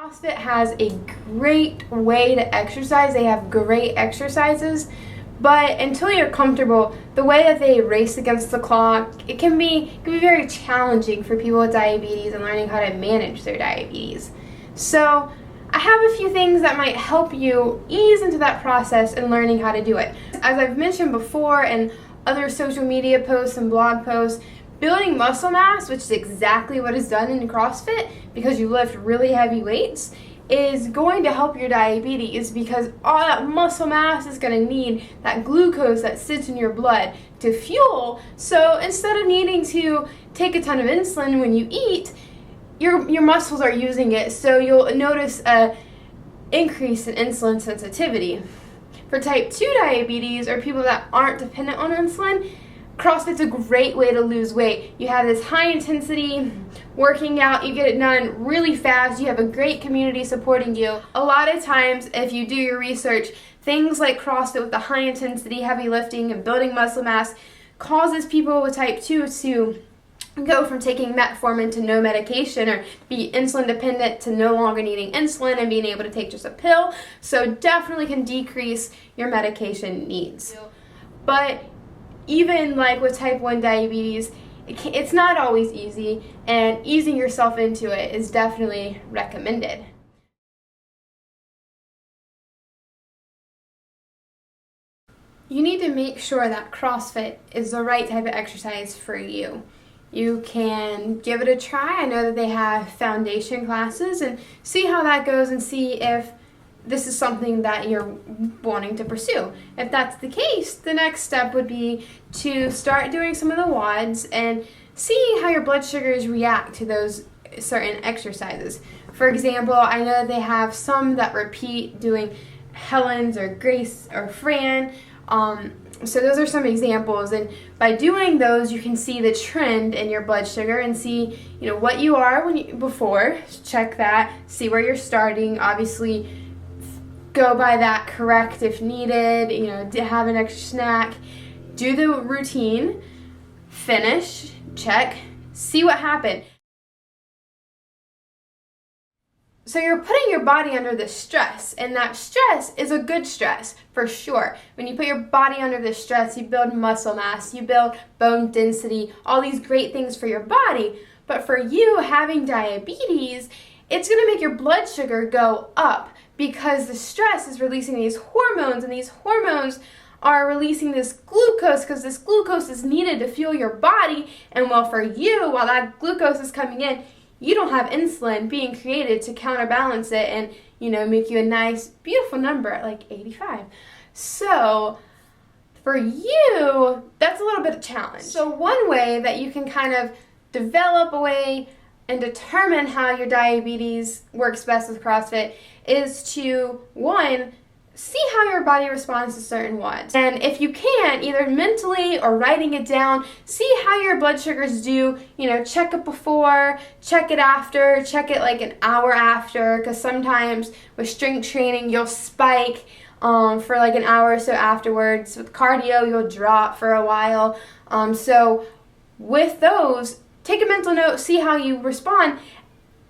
CrossFit has a great way to exercise. They have great exercises, but until you're comfortable, the way that they race against the clock, it can be very challenging for people with diabetes and learning how to manage their diabetes. So I have a few things that might help you ease into that process and learning how to do it. As I've mentioned before in other social media posts and blog posts, building muscle mass, which is exactly what is done in CrossFit because you lift really heavy weights, is going to help your diabetes because all that muscle mass is going to need that glucose that sits in your blood to fuel. So instead of needing to take a ton of insulin when you eat, your muscles are using it, so you'll notice a increase in insulin sensitivity. For type 2 diabetes or people that aren't dependent on insulin, CrossFit's a great way to lose weight. You have this high intensity working out, you get it done really fast, you have a great community supporting you. A lot of times, if you do your research, things like CrossFit with the high intensity, heavy lifting, and building muscle mass causes people with type 2 to go from taking metformin to no medication or be insulin dependent to no longer needing insulin and being able to take just a pill. So definitely can decrease your medication needs. But even like with type 1 diabetes, it's not always easy, and easing yourself into it is definitely recommended. You need to make sure that CrossFit is the right type of exercise for you. You can give it a try. I know that they have foundation classes, and see how that goes and see if this is something that you're wanting to pursue. If that's the case, the next step would be to start doing some of the WODs and see how your blood sugars react to those certain exercises. For example, I know that they have some that repeat doing Helen's or Grace or Fran. So those are some examples, and by doing those you can see the trend in your blood sugar and see what you are before. Check that, see where you're starting. Obviously go by that, correct if needed, have an extra snack, do the routine, finish, check, see what happened. So you're putting your body under this stress, and that stress is a good stress for sure. When you put your body under this stress, you build muscle mass, you build bone density, all these great things for your body. But for you having diabetes, it's going to make your blood sugar go up because the stress is releasing these hormones, and these hormones are releasing this glucose because this glucose is needed to fuel your body. And well, for you, while that glucose is coming in, you don't have insulin being created to counterbalance it and, make you a nice, beautiful number at like 85. So for you, that's a little bit of a challenge. So one way that you can kind of develop a way and determine how your diabetes works best with CrossFit is to, one, see how your body responds to certain WODs. And if you can, either mentally or writing it down, see how your blood sugars do. Check it before, check it after, check it like an hour after, because sometimes with strength training you'll spike for like an hour or so afterwards. With cardio you'll drop for a while. So with those, take a mental note, see how you respond,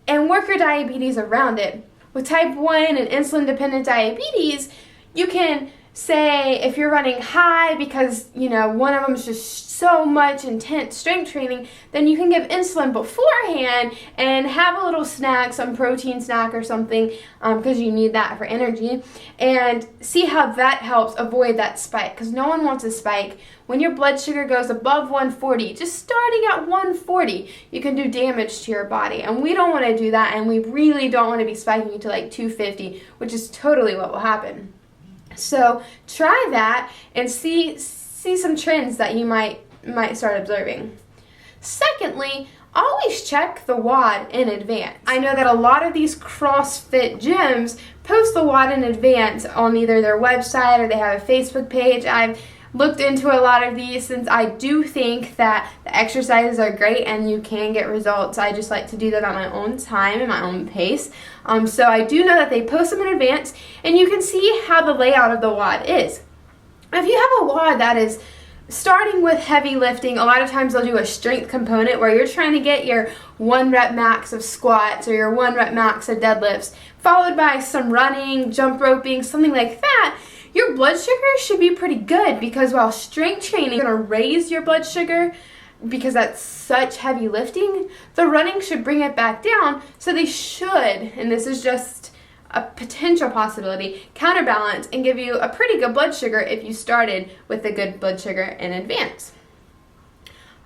and work your diabetes around it. With type 1 and insulin-dependent diabetes, you can say if you're running high because, one of them is just so much intense strength training, then you can give insulin beforehand and have a little snack, some protein snack or something, because you need that for energy, and see how that helps avoid that spike, because no one wants a spike. When your blood sugar goes above 140, just starting at 140, you can do damage to your body, and we don't want to do that, and we really don't want to be spiking to like 250, which is totally what will happen. So try that and see some trends that you might start observing. Secondly, always check the WOD in advance. I know that a lot of these CrossFit gyms post the WOD in advance on either their website or they have a Facebook page. I've looked into a lot of these since I do think that the exercises are great and you can get results. I just like to do that on my own time and my own pace. So I do know that they post them in advance, and you can see how the layout of the WOD is. If you have a WOD that is starting with heavy lifting, a lot of times they'll do a strength component where you're trying to get your 1 rep max of squats or your 1 rep max of deadlifts, followed by some running, jump roping, something like that. Your blood sugar should be pretty good, because while strength training is going to raise your blood sugar because that's such heavy lifting, the running should bring it back down. So they should, and this is just a potential possibility, counterbalance and give you a pretty good blood sugar if you started with a good blood sugar in advance.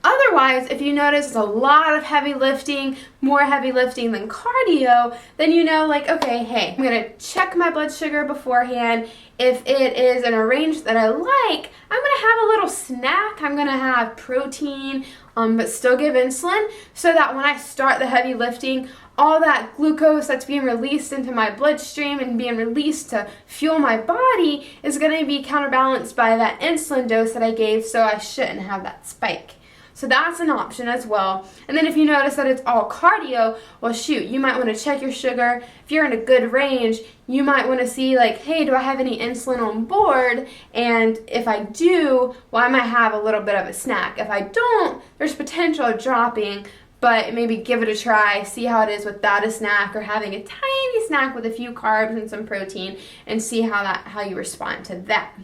Otherwise, if you notice it's a lot of heavy lifting, more heavy lifting than cardio, then you know, like, okay, hey, I'm going to check my blood sugar beforehand. If it is in a range that I like, I'm going to have a little snack. I'm going to have protein, but still give insulin, so that when I start the heavy lifting, all that glucose that's being released into my bloodstream and being released to fuel my body is going to be counterbalanced by that insulin dose that I gave, so I shouldn't have that spike. So that's an option as well. And then if you notice that it's all cardio, well, shoot, you might want to check your sugar. If you're in a good range, you might want to see, like, hey, do I have any insulin on board? And if I do, well, I might have a little bit of a snack. If I don't, there's potential of dropping, but maybe give it a try, see how it is without a snack, or having a tiny snack with a few carbs and some protein, and see how you respond to that.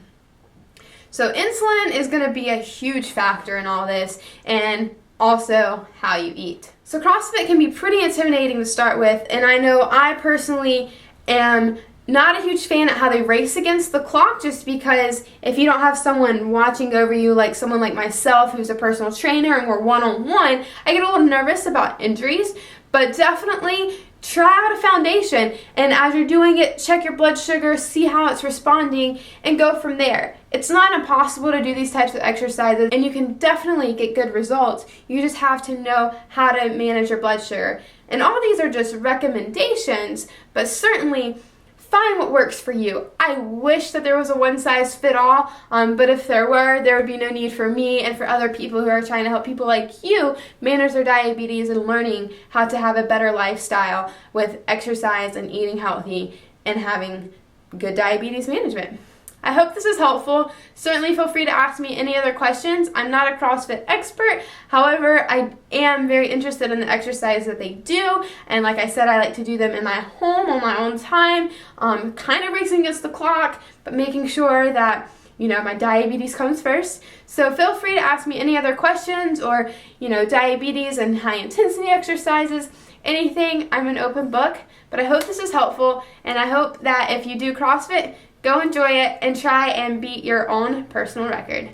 So insulin is going to be a huge factor in all this, and also how you eat. So CrossFit can be pretty intimidating to start with, and I know I personally am not a huge fan at how they race against the clock, just because if you don't have someone watching over you, like someone like myself who's a personal trainer and we're one-on-one, I get a little nervous about injuries. But definitely try out a foundation, and as you're doing it, check your blood sugar, see how it's responding, and go from there. It's not impossible to do these types of exercises, and you can definitely get good results. You just have to know how to manage your blood sugar. And all these are just recommendations, but certainly find what works for you. I wish that there was a one-size-fit-all, but if there were, there would be no need for me and for other people who are trying to help people like you manage their diabetes and learning how to have a better lifestyle with exercise and eating healthy and having good diabetes management. I hope this is helpful. Certainly feel free to ask me any other questions. I'm not a CrossFit expert. However, I am very interested in the exercise that they do. And like I said, I like to do them in my home on my own time, kind of racing against the clock, but making sure that, you know, my diabetes comes first. So feel free to ask me any other questions, or, you know, diabetes and high intensity exercises, anything. I'm an open book. But I hope this is helpful, and I hope that if you do CrossFit, go enjoy it and try and beat your own personal record.